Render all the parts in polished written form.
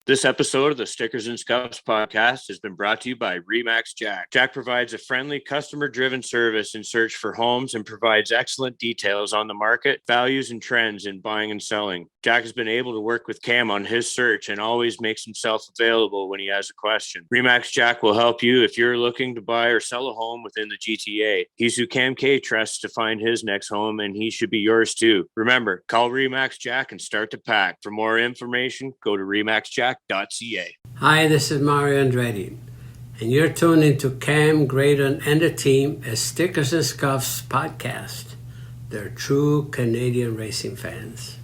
This episode of the Stickers and Scuffs podcast has been brought to you by Remax Jack. Jack provides a friendly, customer-driven service in search for homes and provides excellent details on the market, values, and trends in buying and selling. Jack has been able to work with Cam on his search and always makes himself available when he has a question. Remax Jack will help you if you're looking to buy or sell a home within the GTA. He's who Cam K trusts to find his next home, and he should be yours too. Remember, call Remax Jack and start to pack. For more information, go to remaxjack.ca. Hi, this is Mario Andretti, and you're tuned into Cam, Graydon, and the team as Stickers and Scuffs podcast. They're true Canadian racing fans.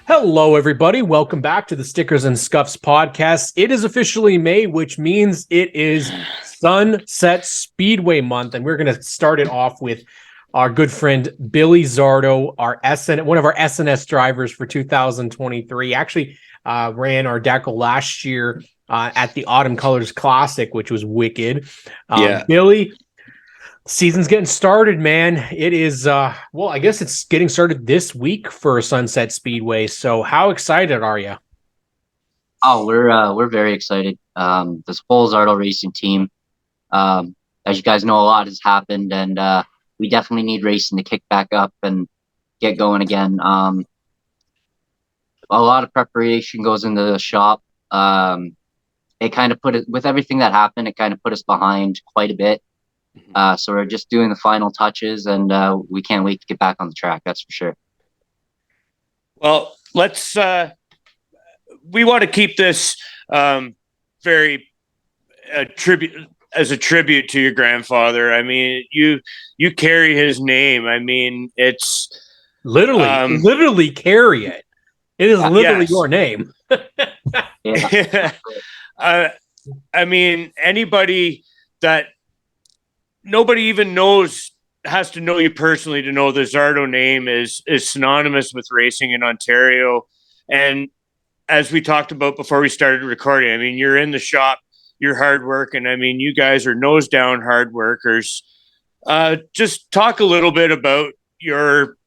Hello, everybody. Welcome back to the Stickers and Scuffs podcast. It is officially May, which means it is Sunset Speedway month, and we're going to start it off with our good friend Billy Zardo, one of our SNS drivers for 2023. Actually, ran our decal last year at the Autumn Colors Classic, which was wicked. Billy, season's getting started, man. It is, I guess it's getting started this week for Sunset Speedway. So how excited are you? Oh, we're very excited. This whole Zardo racing team, as you guys know, a lot has happened, and we definitely need racing to kick back up and get going again. A lot of preparation goes into the shop. It kind of with everything that happened, it kind of put us behind quite a bit. So we're just doing the final touches, and we can't wait to get back on the track. That's for sure. Well, let's. We want to keep this very a tribute to your grandfather. I mean, you carry his name. I mean, it's literally carry it. It is literally your name. Yeah. I mean, nobody even has to know you personally to know the Zardo name is synonymous with racing in Ontario. And as we talked about before we started recording, I mean, you're in the shop, you're hard working. I mean, you guys are nose down hard workers. Just talk a little bit about your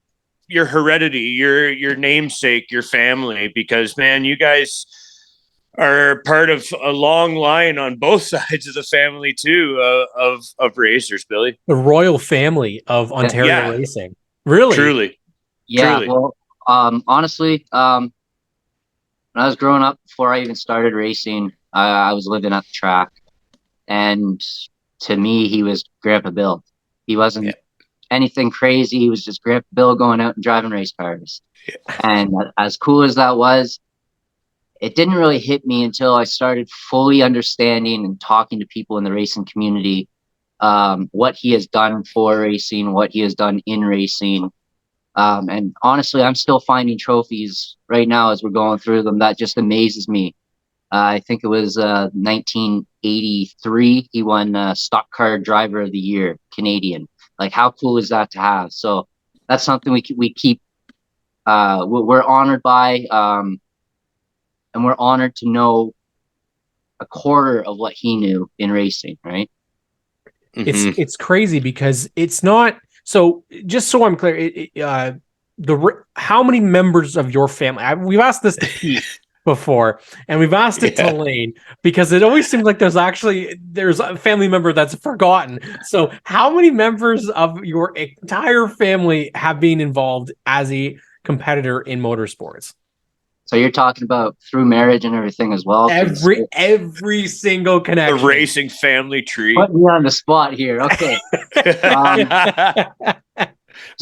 heredity, your namesake, your family, because man, you guys are part of a long line on both sides of the family too, of racers, Billy. The royal family of Ontario racing. Really? Truly. Yeah. Truly. Well, honestly, when I was growing up, before I even started racing, I was living at the track, and to me, he was Grandpa Bill. He wasn't anything crazy. He was just Grandpa Bill going out and driving race cars. Yeah. And as cool as that was, it didn't really hit me until I started fully understanding and talking to people in the racing community, what he has done for racing, what he has done in racing. And honestly, I'm still finding trophies right now as we're going through them. That just amazes me. I think it was 1983. He won Stock Car Driver of the Year, Canadian. Like, how cool is that to have? So that's something we keep, we're honored by. And we're honored to know a quarter of what he knew in racing, right? It's crazy because it's not. So just so I'm clear, how many members of your family? We've asked this to Pete before, and we've asked it to Lane, because it always seems like there's a family member that's forgotten. So how many members of your entire family have been involved as a competitor in motorsports? So you're talking about through marriage and everything as well? Every single connection. The racing family tree. Put me on the spot here. Okay.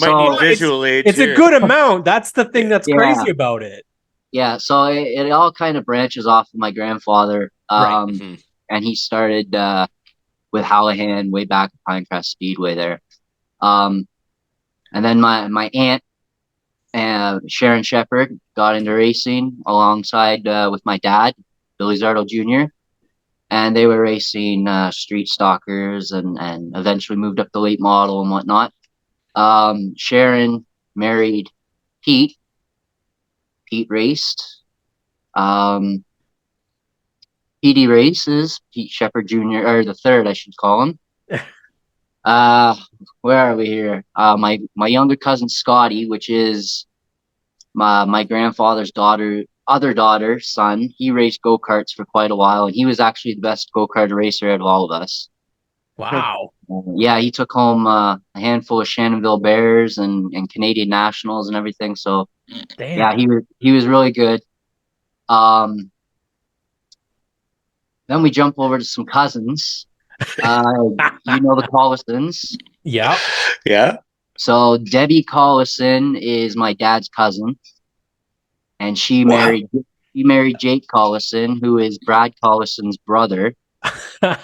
Might need visual aids. It's a good amount. That's the thing that's crazy about it. Yeah, so it all kind of branches off of my grandfather. And he started with Hallahan way back at Pinecrest Speedway there. And then my aunt, Sharon Shepherd, got into racing alongside with my dad, Billy Zardo Jr., and they were racing street stockers and eventually moved up to late model and whatnot. Sharon married Pete. Pete raced. PD races, Pete Shepherd Jr., or the third, I should call him. Where are we here? My younger cousin Scotty, which is my grandfather's other daughter's son. He raced go-karts for quite a while, and he was actually the best go-kart racer out of all of us. Wow. Yeah, he took home a handful of Shannonville Bears and Canadian Nationals and everything. So damn. Yeah, he was really good. Then we jump over to some cousins. You know the Collisons. Yeah. Yeah. So Debbie Collison is my dad's cousin, and she married Jake Collison, who is Brad Collison's brother.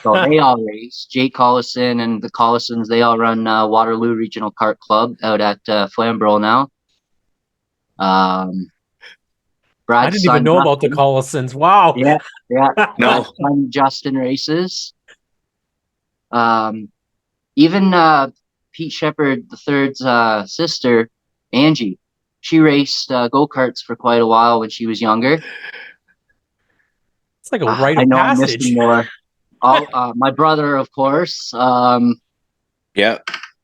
So they all race. Jake Collison and the Collisons, they all run Waterloo Regional Kart Club out at Flamborough now. I didn't even know about the Collisons. Wow. Yeah. No. Justin races. Even Pete Shepherd III's sister, Angie, she raced go-karts for quite a while when she was younger. It's like a rite of passage. More. My brother, of course. Yeah.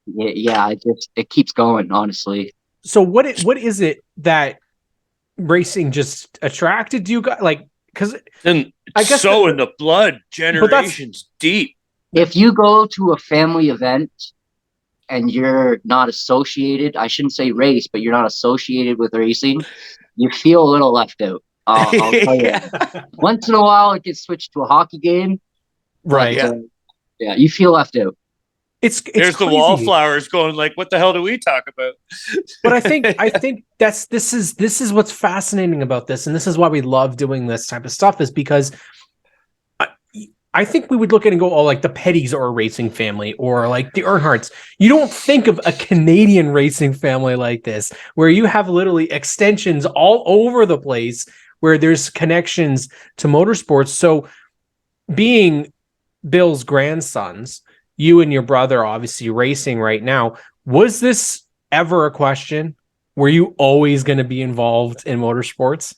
It keeps going, honestly. So what is it that racing just attracted you guys? Like, because I guess in the blood, generations deep. If you go to a family event and you're not associated, I shouldn't say race, but you're not associated with racing, you feel a little left out. I'll tell you. Once in a while, it gets switched to a hockey game. Right. But, you feel left out. It's There's crazy. The wallflowers going like, what the hell do we talk about? But I think this is what's fascinating about this, and this is why we love doing this type of stuff, is because I think we would look at it and go, oh, like the Pettys are a racing family, or like the Earnhardts. You don't think of a Canadian racing family like this, where you have literally extensions all over the place, where there's connections to motorsports. So being Bill's grandsons, you and your brother obviously racing right now, was this ever a question? Were you always going to be involved in motorsports?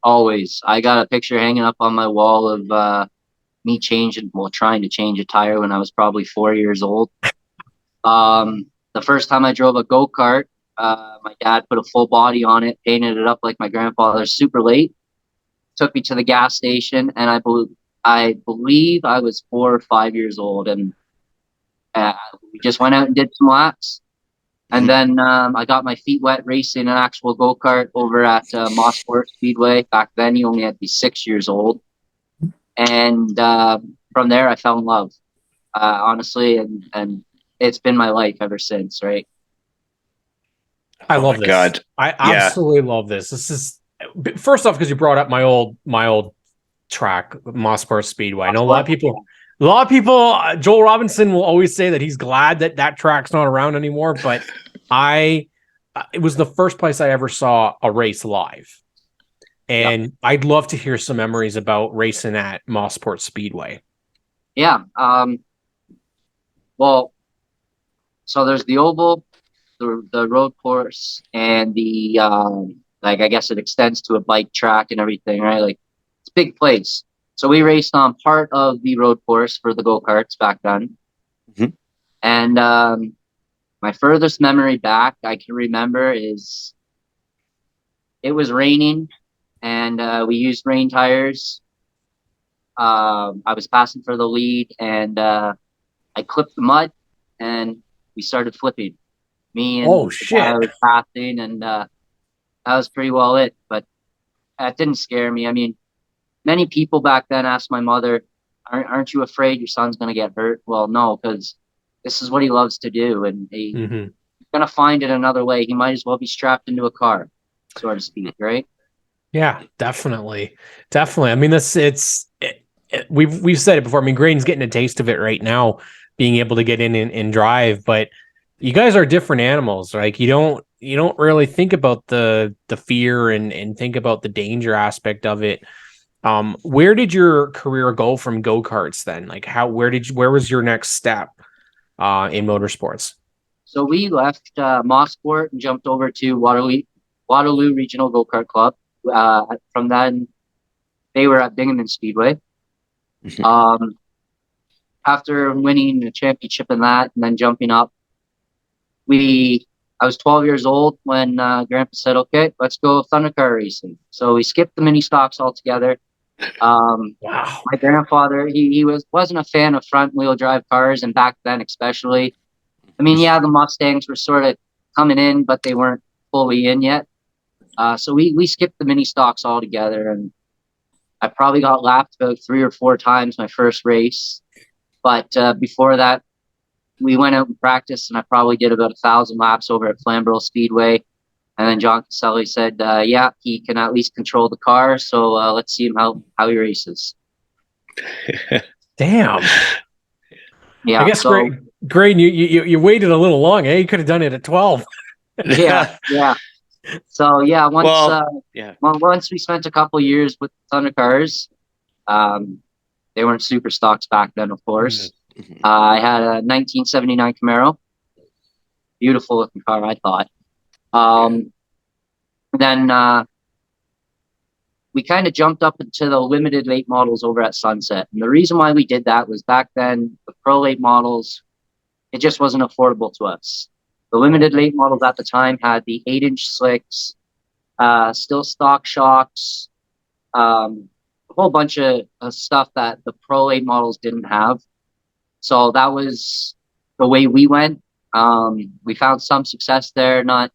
Always. I got a picture hanging up on my wall of me trying to change a tire when I was probably 4 years old. The first time I drove a go-kart, my dad put a full body on it, painted it up like my grandfather super late, took me to the gas station, and I believe I was 4 or 5 years old, and we just went out and did some laps. And then I got my feet wet racing an actual go-kart over at Mossport Speedway. Back then, you only had to be 6 years old. And from there, I fell in love, honestly, and it's been my life ever since, right? I love this. God. I absolutely love this. This is, first off, because you brought up my old track, Mossport Speedway. I know a lot of people, Joel Robinson will always say that he's glad that track's not around anymore, but it was the first place I ever saw a race live. And I'd love to hear some memories about racing at Mossport Speedway. Yeah. Well, so there's the oval, the road course, and the I guess it extends to a bike track and everything, right? Like, it's a big place. So we raced on part of the road course for the go-karts back then. And my furthest memory back I can remember is it was raining, and we used rain tires. I was passing for the lead, and I clipped the mud, and we started flipping. Me and Oh, the guy I shit. was passing, and that was pretty well it. But that didn't scare me. I mean, many people back then asked my mother, "Aren't you afraid your son's going to get hurt?" Well, no, because this is what he loves to do, and he's Mhm. going to find it another way. He might as well be strapped into a car, so to speak, right? Yeah, definitely. Definitely. I mean, we've said it before. I mean, Graydon's getting a taste of it right now, being able to get in and drive, but you guys are different animals. Like you don't really think about the fear and think about the danger aspect of it. Where did your career go from go-karts then? Like where was your next step in motorsports? So we left Mossport and jumped over to Waterloo Regional Go-Kart Club. From then, they were at Binghamton Speedway. Mhm. After winning the championship in that, and then jumping up, I was 12 years old when Grandpa said, "Okay, let's go thunder car racing." So we skipped the mini stocks altogether. Wow. My grandfather, he wasn't a fan of front wheel drive cars, and back then especially. I mean, yeah, the Mustangs were sort of coming in, but they weren't fully in yet. So we skipped the mini stocks altogether, and I probably got lapped about 3 or 4 times my first race. But before that, we went out and practiced, and I probably did about 1,000 laps over at Flamborough Speedway. And then John Caselli said, "Yeah, he can at least control the car, so let's see him how he races." Damn. Yeah, I guess so Graydon, you waited a little long, eh? You could have done it at 12. yeah, yeah. So yeah, Well, yeah. once we spent a couple years with Thunder cars, um, they weren't super stocks back then, of course. Mhm. I had a 1979 Camaro, beautiful looking car, I thought. Then we kind of jumped up into the limited late models over at Sunset. And the reason why we did that was back then, the pro late models, it just wasn't affordable to us. The limited late models at the time had the 8-inch slicks, still stock shocks, a whole bunch of stuff that the pro late models didn't have. So that was the way we went. We found some success there, not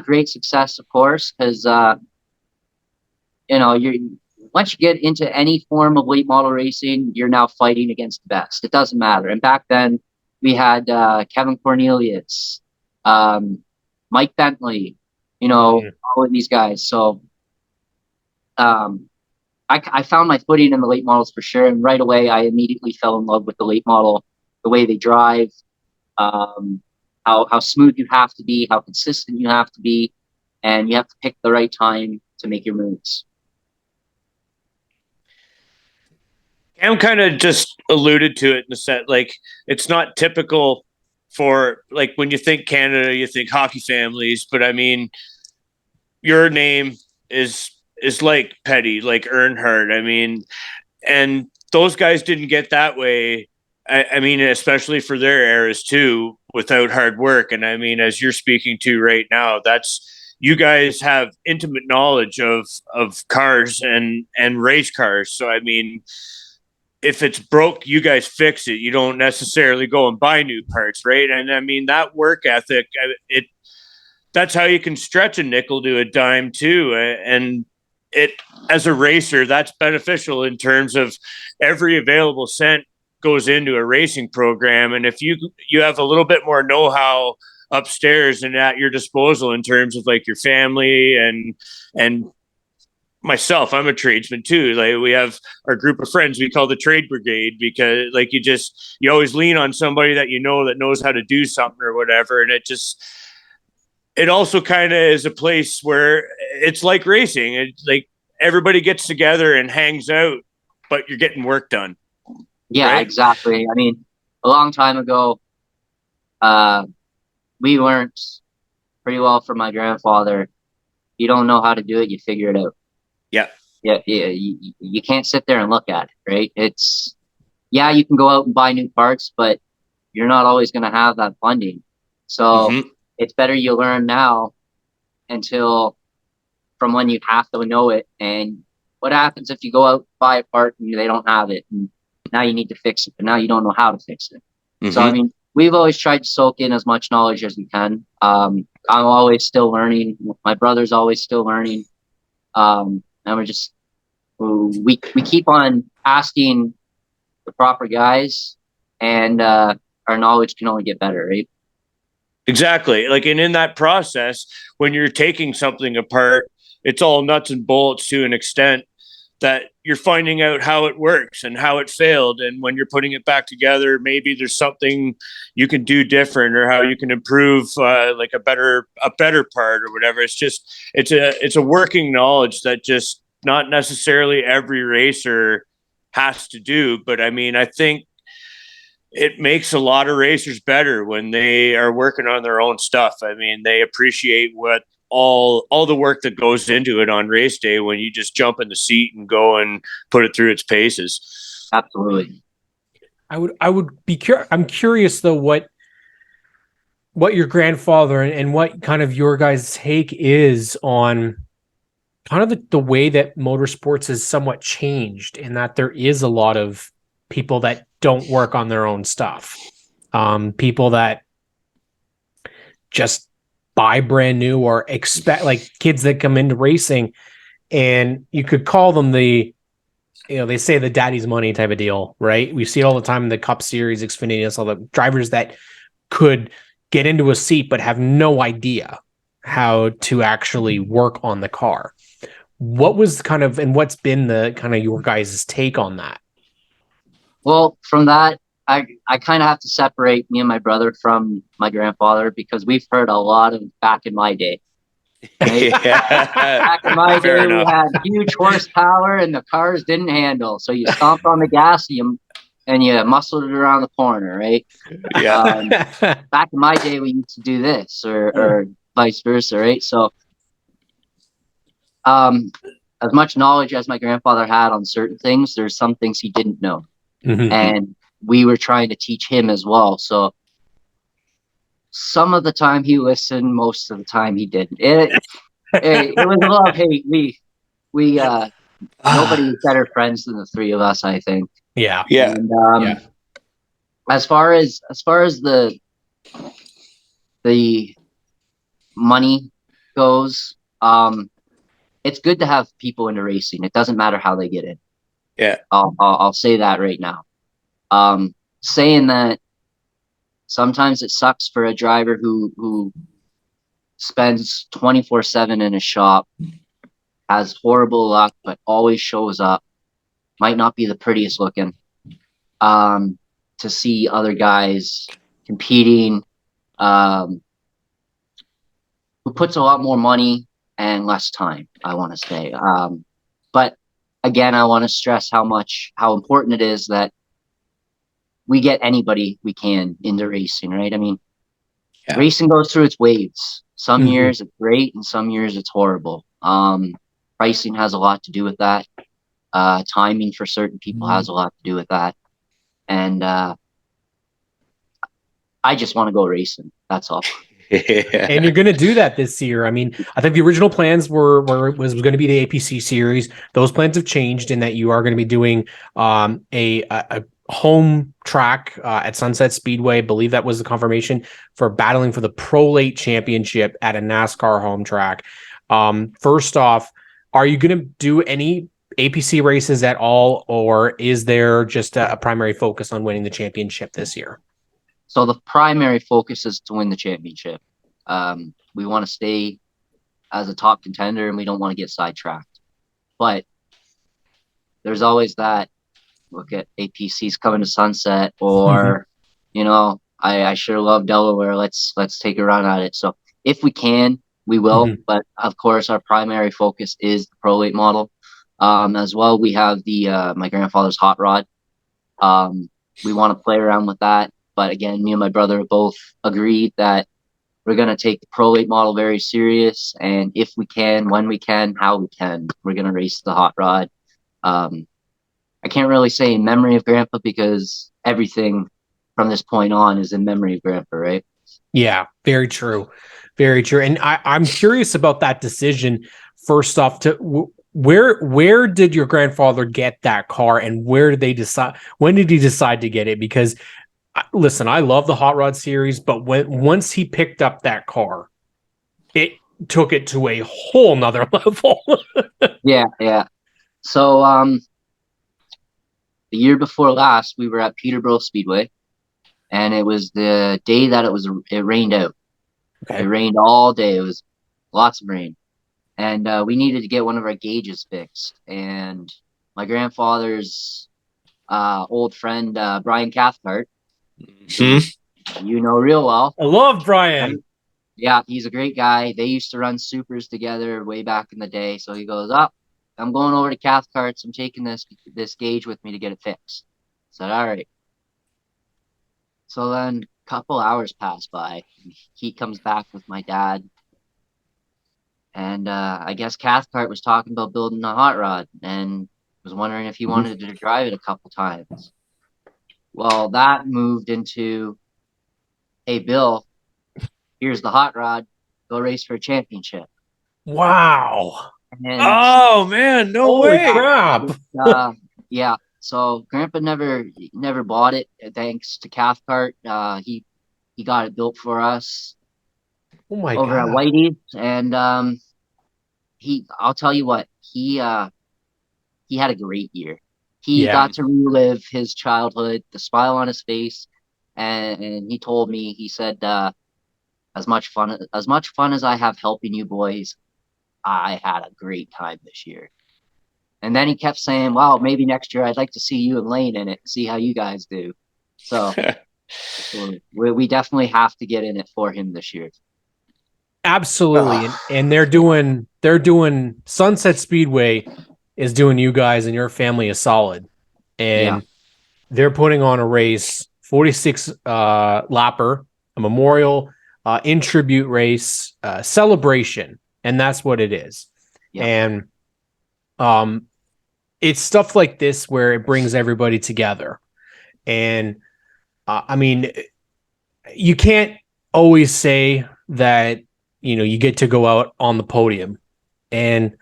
great success, of course, because you once you get into any form of late model racing, you're now fighting against the best. It doesn't matter. And back then, we had Kevin Cornelius, Mike Bentley, all of these guys. So I found my footing in the late models for sure. And right away, I immediately fell in love with the late model, the way they drive, how smooth you have to be, how consistent you have to be, and you have to pick the right time to make your moves. Cam kind of just alluded to it in the set. Like, it's not typical for, like, when you think Canada, you think hockey families, but I mean, your name is like Petty, like Earnhardt. I mean, and those guys didn't get that way. I mean, especially for their eras too, without hard work. And I mean, as you're speaking to right now, that's, you guys have intimate knowledge of cars and race cars. So I mean, if it's broke, you guys fix it. You don't necessarily go and buy new parts, right? And I mean, that work ethic, that's how you can stretch a nickel to a dime too. And it, as a racer, that's beneficial in terms of every available cent goes into a racing program. And if you have a little bit more know-how upstairs and at your disposal in terms of like your family and myself, I'm a tradesman too. Like, we have our group of friends we call the trade brigade, because like you always lean on somebody that that knows how to do something or whatever. And it also kind of is a place where it's like racing. It's like everybody gets together and hangs out, but you're getting work done. Yeah, right? exactly. I mean, a long time ago, we learned pretty well from my grandfather. You don't know how to do it, you figure it out. Yeah. Yeah. You can't sit there and look at it, right? You can go out and buy new parts, but you're not always going to have that funding. So it's better you learn now until from when you have to know it. And what happens if you go out, buy a part, and they don't have it, and now you need to fix it, but now you don't know how to fix it. So, I mean, we've always tried to soak in as much knowledge as we can. I'm always still learning. My brother's always still learning. And we keep on asking the proper guys, and our knowledge can only get better, right? Exactly. Like, and in that process, when you're taking something apart, it's all nuts and bolts to an extent that you're finding out how it works and how it failed. And when you're putting it back together, maybe there's something you can do different, or how you can improve, like a better part or whatever. It's just, it's a working knowledge that just not necessarily every racer has to do. But I mean, I think it makes a lot of racers better when they are working on their own stuff. I mean, they appreciate what all the work that goes into it on race day when you just jump in the seat and go and put it through its paces. Absolutely. I would be I'm curious though what your grandfather and what kind of your guys' take is on kind of the way that motorsports has somewhat changed, in that there is a lot of people that don't work on their own stuff. People that just buy brand new, or expect, like kids that come into racing, and you could call them they say the daddy's money type of deal, right? We see it all the time in the Cup Series, Xfinity, all the drivers that could get into a seat but have no idea how to actually work on the car. What was kind of, and what's been the kind of your guys' take on that? Well, from that, I kind of have to separate me and my brother from my grandfather, because we've heard a lot of back in my day. Right? Back in my day, we had huge horsepower and the cars didn't handle. So you stomped on the gas and you muscled it around the corner, right? Yeah. Back in my day, we used to do this, or vice versa, right? So as much knowledge as my grandfather had on certain things, there's some things he didn't know. And we were trying to teach him as well. So some of the time he listened, most of the time he didn't. It was a love hate. We nobody's better friends than the three of us, I think. Yeah. And, as far as the money goes, it's good to have people into racing. It doesn't matter how they get in. Yeah. I'll say that right now. Saying that, sometimes it sucks for a driver who spends 24/7 in a shop, has horrible luck, but always shows up, might not be the prettiest looking, to see other guys competing, who puts a lot more money and less time, I want to say. But again, I want to stress how important it is that we get anybody we can into racing, right? I mean, racing goes through its waves. Some years it's great, and some years it's horrible. Pricing has a lot to do with that. Timing for certain people has a lot to do with that. And I just want to go racing. That's all. And you're going to do that this year. I mean, I think the original plans was going to be the APC series. Those plans have changed in that you are going to be doing a home track at Sunset Speedway. I believe that was the confirmation for battling for the Pro Late Championship at a NASCAR home track. First off, are you going to do any APC races at all, or is there just a primary focus on winning the championship this year? So the primary focus is to win the championship. We want to stay as a top contender, and we don't want to get sidetracked. But there's always that, look at APC's coming to Sunset, or, I sure love Delaware. Let's take a run at it. So if we can, we will. But of course, our primary focus is the Pro Late model. As well, we have the my grandfather's hot rod. We want to play around with that. But again, me and my brother both agreed that we're going to take the Pro Late model very serious. And if we can, when we can, how we can, we're going to race the hot rod. I can't really say in memory of Grandpa, because everything from this point on is in memory of Grandpa, right? Yeah, very true. Very true. And I'm curious about that decision. First off, where did your grandfather get that car, and where did they decide? When did he decide to get it? Because listen, I love the Hot Rod series, but once he picked up that car, it took it to a whole nother level. Yeah. So the year before last, we were at Peterborough Speedway, and it was the day that it rained out. Okay. It rained all day. It was lots of rain, and we needed to get one of our gauges fixed. And my grandfather's old friend Brian Cathcart, who you know real well. I love Brian. Right? Yeah, he's a great guy. They used to run supers together way back in the day. So he goes, "Up, I'm going over to Cathcart's. I'm taking this gauge with me to get it fixed." I said, "All right." So then a couple hours pass by. He comes back with my dad. And I guess Cathcart was talking about building a hot rod and was wondering if he wanted to drive it a couple times. Well, that moved into, "Hey, Bill, here's the hot rod. Go race for a championship." Wow. And Oh man, no Holy way. crap. yeah. So Grandpa never bought it, thanks to Cathcart. He got it built for us Oh my over at God. Whitey's, and I'll tell you what, he had a great year. He Yeah. got to relive his childhood, the smile on his face, and he told me, he said, as much fun as I have helping you boys, I had a great time this year. And then he kept saying, "Wow, maybe next year I'd like to see you and Lane in it, see how you guys do." So we definitely have to get in it for him this year. Absolutely. And they're doing Sunset Speedway is doing you guys and your family a solid. And they're putting on a race, 46 lapper, a memorial in tribute race, celebration. And that's what it is. Yeah. And it's stuff like this where it brings everybody together. And I mean, you can't always say that, you get to go out on the podium, and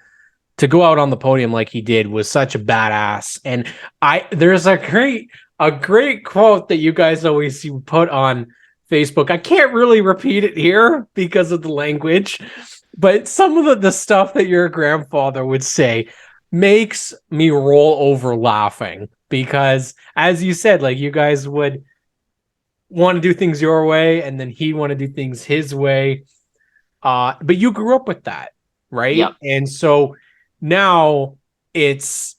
to go out on the podium like he did was such a badass. And there's a great quote that you guys always put on Facebook. I can't really repeat it here because of the language, but some of the stuff that your grandfather would say makes me roll over laughing, because as you said, like, you guys would want to do things your way, and then he'd want to do things his way. But you grew up with that, right? Yep. And so now it's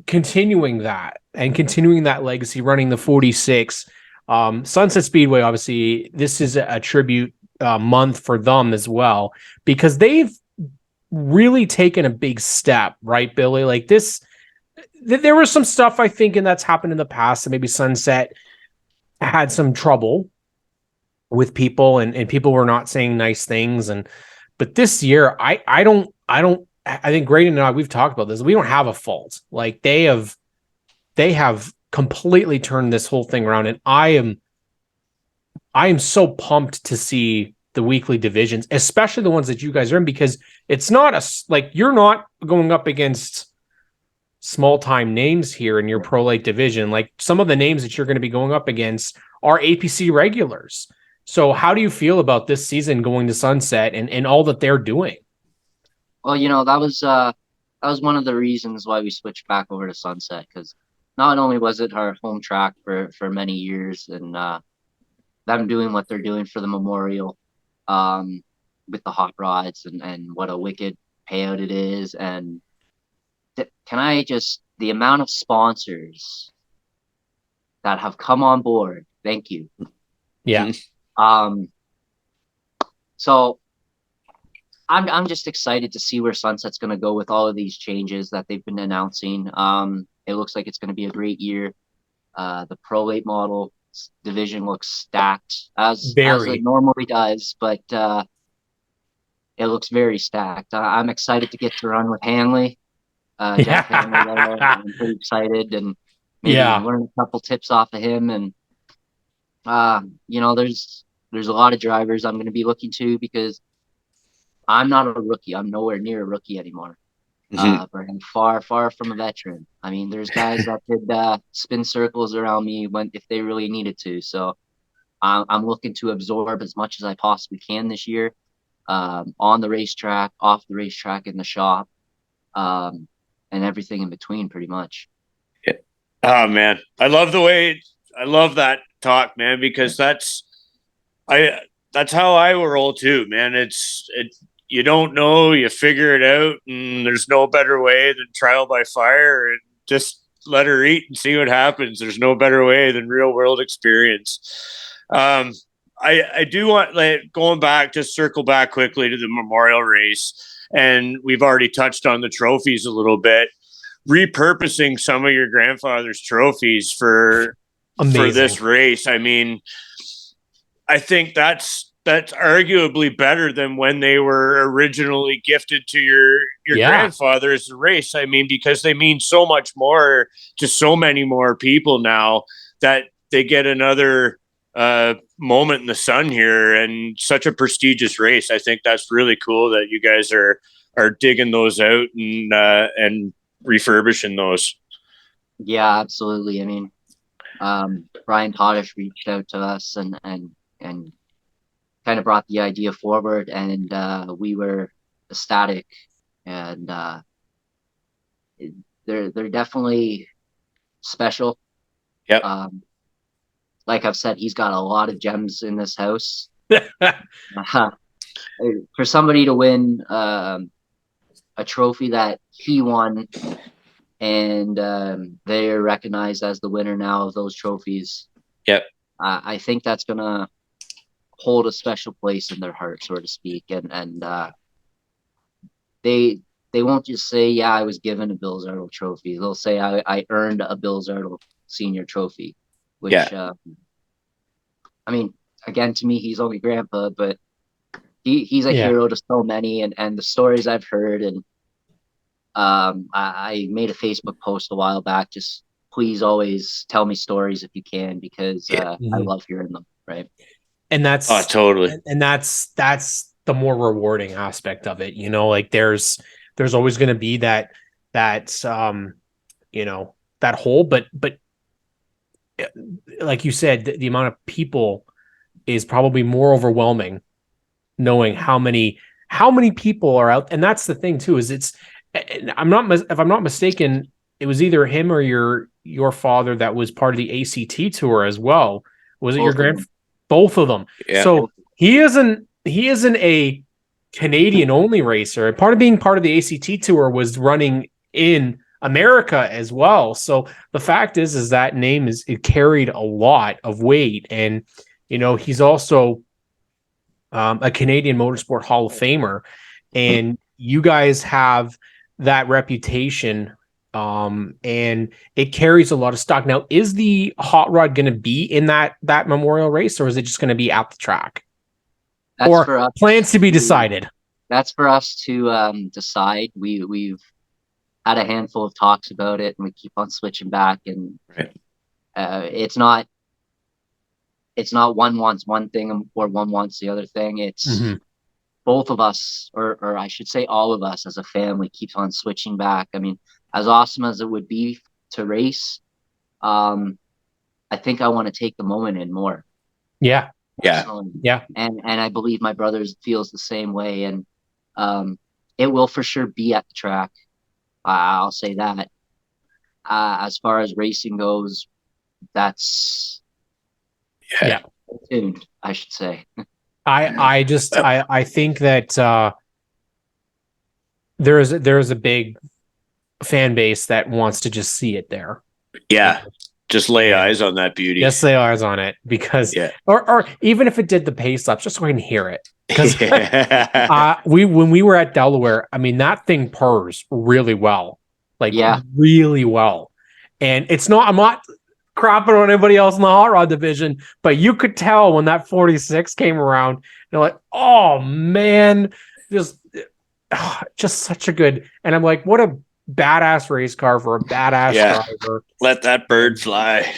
continuing that legacy, running the 46. Sunset Speedway, obviously, this is a tribute month for them as well, because they've really taken a big step, right, Billy? Like this, there was some stuff, I think, and that's happened in the past, that maybe Sunset had some trouble with people, and people were not saying nice things. But this year, I think Graydon and I, we've talked about this. We don't have a fault. Like, they have completely turned this whole thing around. And I am so pumped to see the weekly divisions, especially the ones that you guys are in, because it's not you're not going up against small time names here in your pro late division. Like, some of the names that you're going to be going up against are APC regulars. So how do you feel about this season going to Sunset and all that they're doing? Well, that was one of the reasons why we switched back over to Sunset, because not only was it our home track for many years, and them doing what they're doing for the memorial, with the hot rods, and what a wicked payout it is. And the amount of sponsors that have come on board, thank you. Yeah. So I'm just excited to see where Sunset's going to go with all of these changes that they've been announcing. It looks like it's going to be a great year. The Pro Late model division looks stacked as it normally does, but it looks very stacked. I'm excited to get to run with Hanley. Jeff Hanley there. I'm pretty excited, and maybe learn a couple tips off of him. And There's a lot of drivers I'm going to be looking to because I'm not a rookie. I'm nowhere near a rookie anymore. But I'm far, far from a veteran. I mean, there's guys that could spin circles around me if they really needed to. So I'm looking to absorb as much as I possibly can this year, on the racetrack, off the racetrack, in the shop, and everything in between, pretty much. Yeah. Oh man, I love that talk, man, because that's how I roll too, man. You don't know, you figure it out, and there's no better way than trial by fire and just let her eat and see what happens. There's no better way than real world experience. I do want, like, going back, just circle back quickly to the memorial race, and we've already touched on the trophies a little bit. Repurposing some of your grandfather's trophies for this race. I mean, I think that's arguably better than when they were originally gifted to your grandfather as a race. I mean, because they mean so much more to so many more people now that they get another moment in the sun here, and such a prestigious race. I think that's really cool that you guys are digging those out and refurbishing those. Yeah, absolutely. I mean, Brian Todish reached out to us and kind of brought the idea forward, and we were ecstatic. And they're definitely special. Yep. Like I've said, he's got a lot of gems in this house. For somebody to win a trophy that he won, and they're recognized as the winner now of those trophies. Yep. I think that's gonna hold a special place in their heart, so to speak, and they won't just say, "Yeah, I was given a Bill Zardo trophy." They'll say, "I earned a Bill Zardo Senior trophy," which, yeah. I mean, again, to me, he's only grandpa, but he's a hero to so many, and the stories I've heard, and I made a Facebook post a while back, just please always tell me stories if you can, because I love hearing them, right? And that's totally. And that's the more rewarding aspect of it. Like there's always going to be that hole, but like you said, the amount of people is probably more overwhelming, knowing how many people are out. And that's the thing too, is if I'm not mistaken, it was either him or your father that was part of the ACT tour as well. Was it your grandfather? Both of them. Yeah. So he isn't a Canadian only racer. Part of being part of the ACT tour was running in America as well. So the fact is that name it carried a lot of weight, and he's also a Canadian Motorsport Hall of Famer, and you guys have that reputation. And it carries a lot of stock. Now, is the hot rod going to be in that memorial race, or is it just going to be at the track? That's or for us plans to be decided? That's for us to decide. We've had a handful of talks about it, and we keep on switching back. And it's not one wants one thing or one wants the other thing. It's both of us, or I should say all of us as a family, keeps on switching back. I mean, as awesome as it would be to race, I think I want to take the moment in more. Yeah. And I believe my brother feels the same way, and it will for sure be at the track. I'll say that. As far as racing goes, that's tuned, I should say. I think that there is a big fan base that wants to just see it there. Yeah. Just lay eyes on that beauty. Just lay eyes on it, because or even if it did the pace ups, just so I can hear it. Because when we were at Delaware, I mean, that thing purrs really well. Really well. And I'm not crapping on anybody else in the hot rod division, but you could tell when that 46 came around, you're like, oh man, just such a good. And I'm like, what a badass race car for a badass driver. Let that bird fly.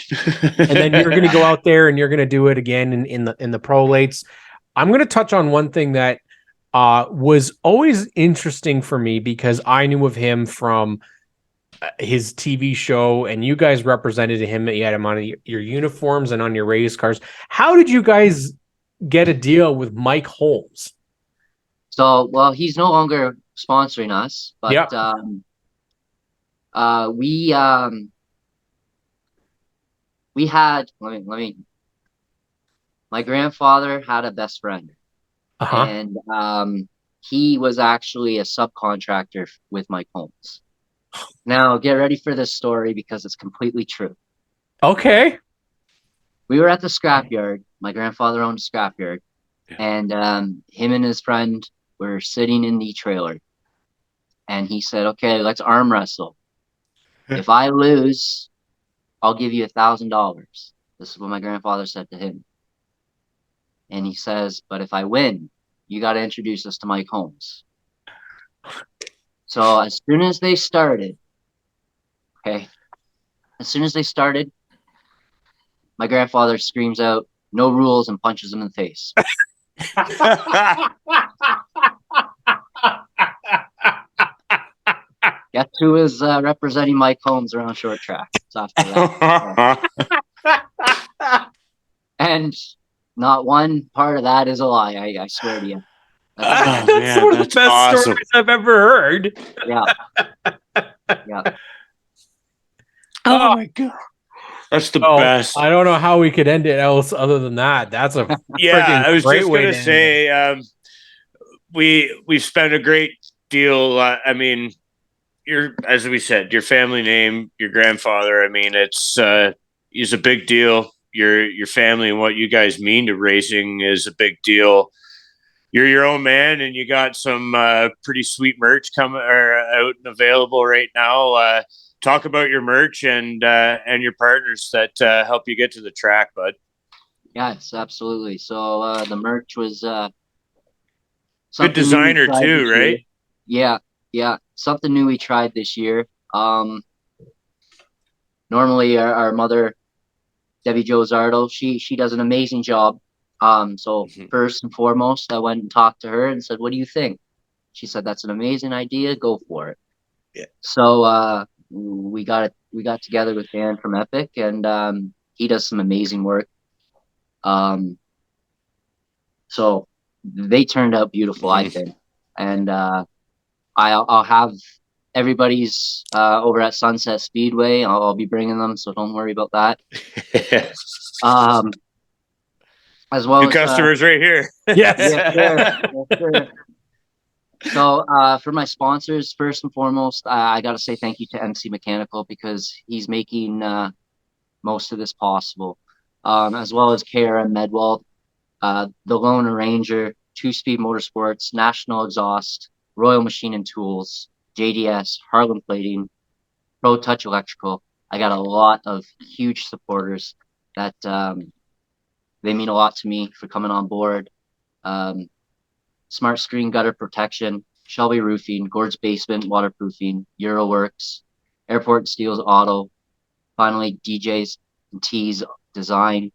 And then you're going to go out there and you're going to do it again in the pro lates. I'm going to touch on one thing that was always interesting for me because I knew of him from his TV show, and you guys represented him. You had him on your uniforms and on your race cars. How did you guys get a deal with Mike Holmes? So, well, he's no longer sponsoring us, but we had my grandfather had a best friend, and he was actually a subcontractor with Mike Holmes. Now, get ready for this story because it's completely true. Okay. We were at the scrapyard. My grandfather owned a scrapyard, and him and his friend were sitting in the trailer. And he said, "Okay, let's arm wrestle. If I lose, I'll give you $1,000." This is what my grandfather said to him. And he says, "But if I win, you got to introduce us to Mike Holmes." So as soon as they started, my grandfather screams out, "No rules," and punches him in the face. Guess who is representing Mike Holmes around short track? After that. And not one part of that is a lie. I swear to you. That's one of the best stories I've ever heard. Yeah. Oh my God. That's the best. I don't know how we could end it else other than that. That's a I was just going to say, we spent a great deal. I mean, as we said, your family name, your grandfather. I mean, it's a big deal. Your family and what you guys mean to racing is a big deal. You're your own man, and you got some pretty sweet merch coming out and available right now. Talk about your merch and your partners that help you get to the track, bud. Yes, absolutely. So the merch was good designer too, right? Yeah. Something new we tried this year. Normally our mother, Debbie Jo Zardo, she does an amazing job. So first and foremost, I went and talked to her and said, "What do you think?" She said, "That's an amazing idea. Go for it." Yeah. So we got together with Dan from Epic, and he does some amazing work. So they turned out beautiful, I think. And I'll have everybody's over at Sunset Speedway. I'll be bringing them, so don't worry about that. As well as customers right here. Yes. Sure. So for my sponsors, first and foremost, I got to say thank you to MC Mechanical because he's making most of this possible, as well as KRM Medwald, the Lone Ranger, Two Speed Motorsports, National Exhaust, Royal Machine and Tools, JDS, Harlem Plating, Pro Touch Electrical. I got a lot of huge supporters that they mean a lot to me for coming on board. Smart Screen Gutter Protection, Shelby Roofing, Gord's Basement Waterproofing, Euroworks, Airport Steels Auto, finally DJs and T's Design,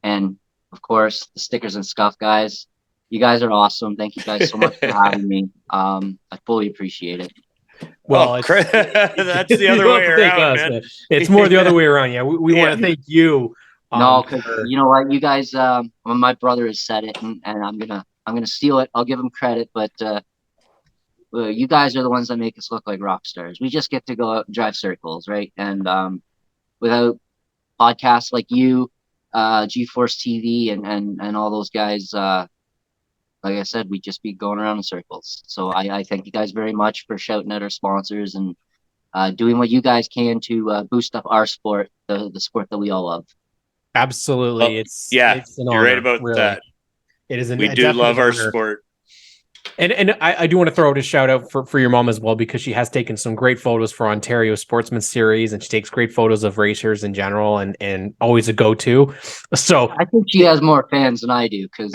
and of course the Stickers and Scuff guys. You guys are awesome. Thank you guys so much for having me. I fully appreciate it. Well, that's the other way around. Man. It's more the other way around. Yeah, we want to thank you. No, because you know what, you guys. My brother has said it, and I'm gonna steal it. I'll give him credit, but you guys are the ones that make us look like rock stars. We just get to go out and drive circles, right? And without podcasts like you, G-Force TV, and all those guys, like I said, we'd just be going around in circles. So I thank you guys very much for shouting at our sponsors and doing what you guys can to boost up our sport, the sport that we all love. Absolutely. Well, it's you're honor, right about really. that. It is we do love our sport. And I do want to throw out a shout out for your mom as well, because she has taken some great photos for Ontario Sportsman Series, and she takes great photos of racers in general, and always a go-to. So I think she has more fans than I do, because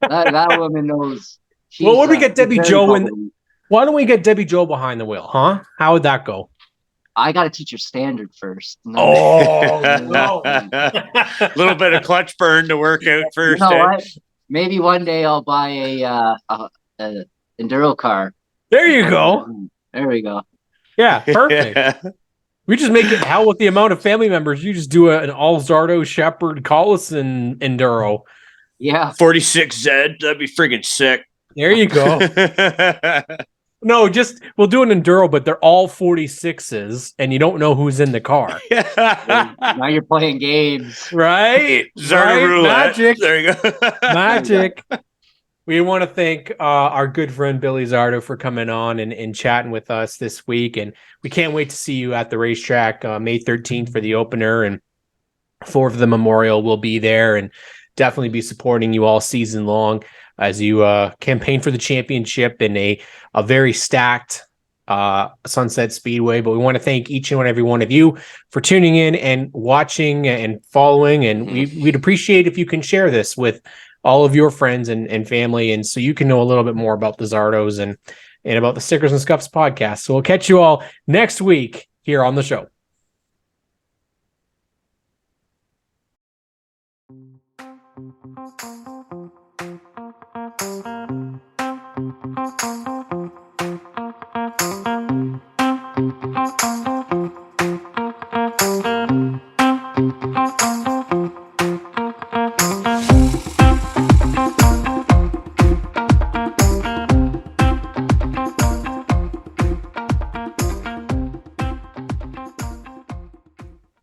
that woman knows. Well, what do we get Debbie Jo in? Why don't we get Debbie Jo behind the wheel, huh? How would that go? I got to teach her standard first. And then- Oh no! A little bit of clutch burn to work out you first. know eh? what? Maybe one day I'll buy a enduro car. There you go. There we go. Yeah, perfect. We just make it hell with the amount of family members. You just do an all Zardo, Shepherd, Collison enduro. Yeah. 46Z, that'd be friggin' sick. There you go. No, just we'll do an enduro, but they're all 46s, and you don't know who's in the car. Now you're playing games. Right? Zardo Right? roulette. Magic. There you go. Magic. We want to thank our good friend Billy Zardo for coming on and chatting with us this week. And we can't wait to see you at the racetrack May 13th for the opener, and for the memorial. We'll be there and definitely be supporting you all season long as you campaign for the championship in a very stacked Sunset Speedway. But we want to thank each and every one of you for tuning in and watching and following. And we'd appreciate if you can share this with all of your friends and family, and so you can know a little bit more about the Zardos and about the Stickers and Scuffs podcast. So we'll catch you all next week here on the show. Thank you.